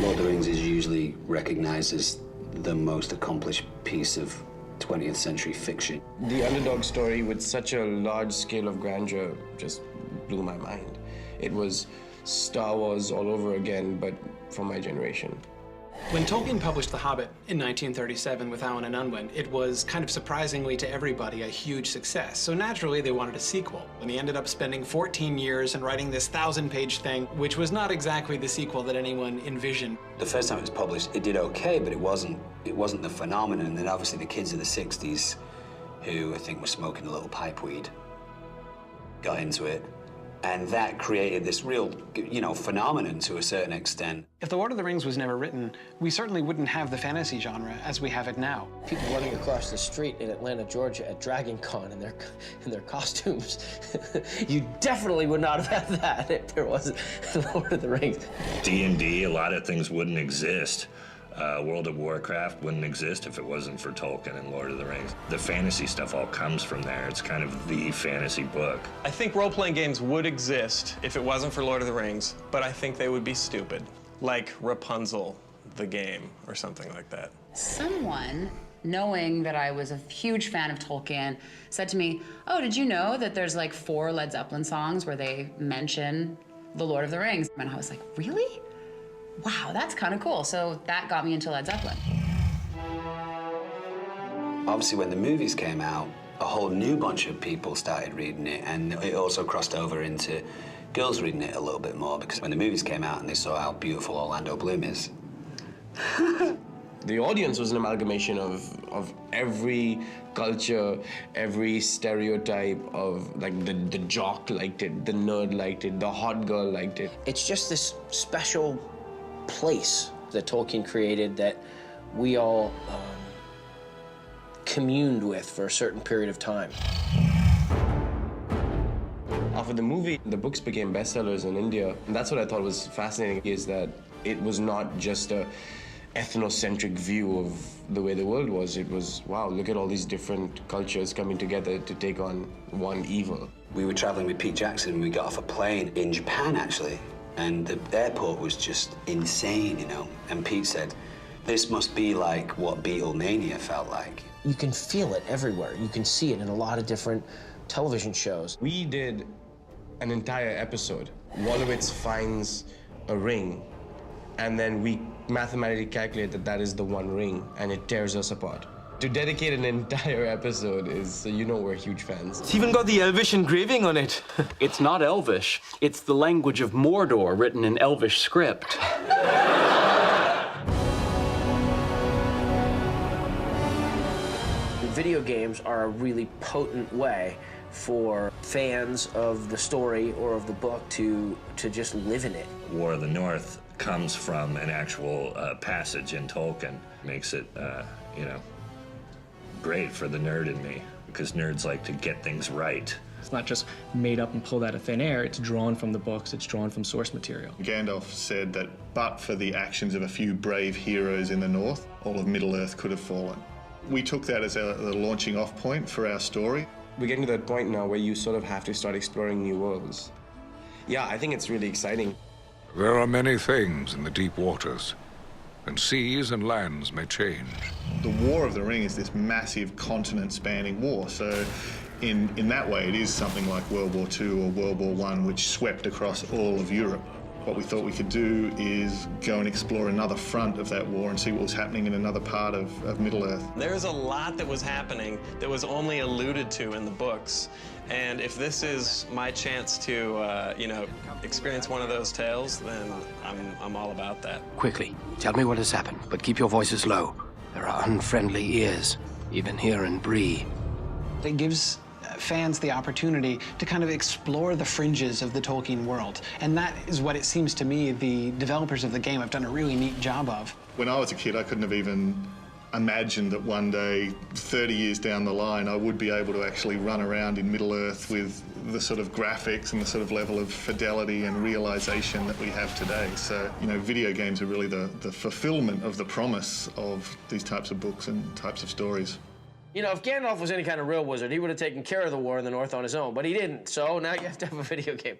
Lord of the Rings is usually recognized as the most accomplished piece of 20th century fiction. The underdog story with such a large scale of grandeur just blew my mind. It was Star Wars all over again, but for my generation. When Tolkien published The Hobbit in 1937 with Allen and Unwin, it was kind of surprisingly to everybody a huge success. So naturally they wanted a sequel. And he ended up spending 14 years and writing this 1,000-page thing, which was not exactly the sequel that anyone envisioned. The first time it was published, it did okay, but it wasn't the phenomenon. And then obviously the kids of the 60s, who I think were smoking a little pipe weed, got into it. And that created this real, phenomenon to a certain extent. If The Lord of the Rings was never written, we certainly wouldn't have the fantasy genre as we have it now. People running across the street in Atlanta, Georgia at Dragon Con in their costumes. You definitely would not have had that if there wasn't The Lord of the Rings. D&D, a lot of things wouldn't exist. World of Warcraft wouldn't exist if it wasn't for Tolkien and Lord of the Rings. The fantasy stuff all comes from there. It's kind of the fantasy book. I think role-playing games would exist if it wasn't for Lord of the Rings, but I think they would be stupid. Like Rapunzel, the game, or something like that. Someone, knowing that I was a huge fan of Tolkien, said to me, oh, did you know that there's like 4 Led Zeppelin songs where they mention the Lord of the Rings? And I was like, really? Wow, that's kind of cool. So that got me into Led Zeppelin. Obviously, when the movies came out, a whole new bunch of people started reading it, and it also crossed over into girls reading it a little bit more, because when the movies came out and they saw how beautiful Orlando Bloom is. The audience was an amalgamation of every culture, every stereotype of, like, the jock liked it, the nerd liked it, the hot girl liked it. It's just this special place that Tolkien created that we all communed with for a certain period of time. After the movie, the books became bestsellers in India, and that's what I thought was fascinating, is that it was not just a ethnocentric view of the way the world was. It was, wow, look at all these different cultures coming together to take on one evil. We were traveling with Pete Jackson, we got off a plane in Japan, actually, and the airport was just insane, And Pete said, this must be like what Beatlemania felt like. You can feel it everywhere. You can see it in a lot of different television shows. We did an entire episode. Wolowitz finds a ring, and then we mathematically calculate that that is the one ring, and it tears us apart. To dedicate an entire episode is, so we're huge fans. It's even got the Elvish engraving on it. It's not Elvish. It's the language of Mordor written in Elvish script. Video games are a really potent way for fans of the story or of the book to just live in it. War of the North comes from an actual passage in Tolkien. Makes it, great for the nerd in me, because nerds like to get things right. It's not just made up and pulled out of thin air, it's drawn from the books, it's drawn from source material. Gandalf said that but for the actions of a few brave heroes in the north, all of Middle-earth could have fallen. We took that as the launching off point for our story. We're getting to that point now where you sort of have to start exploring new worlds. Yeah, I think it's really exciting. There are many things in the deep waters, and seas and lands may change. The War of the Ring is this massive continent-spanning war, so in that way it is something like World War II or World War I, which swept across all of Europe. What we thought we could do is go and explore another front of that war and see what was happening in another part of Middle-earth. There's a lot that was happening that was only alluded to in the books. And if this is my chance to, experience one of those tales, then I'm all about that. Quickly, tell me what has happened, but keep your voices low. There are unfriendly ears, even here in Bree. It gives fans the opportunity to kind of explore the fringes of the Tolkien world. And that is what it seems to me the developers of the game have done a really neat job of. When I was a kid, I couldn't have even imagined that one day, 30 years down the line, I would be able to actually run around in Middle-earth with the sort of graphics and the sort of level of fidelity and realization that we have today. So, video games are really the fulfillment of the promise of these types of books and types of stories. If Gandalf was any kind of real wizard, he would have taken care of the war in the North on his own, but he didn't, so now you have to have a video game.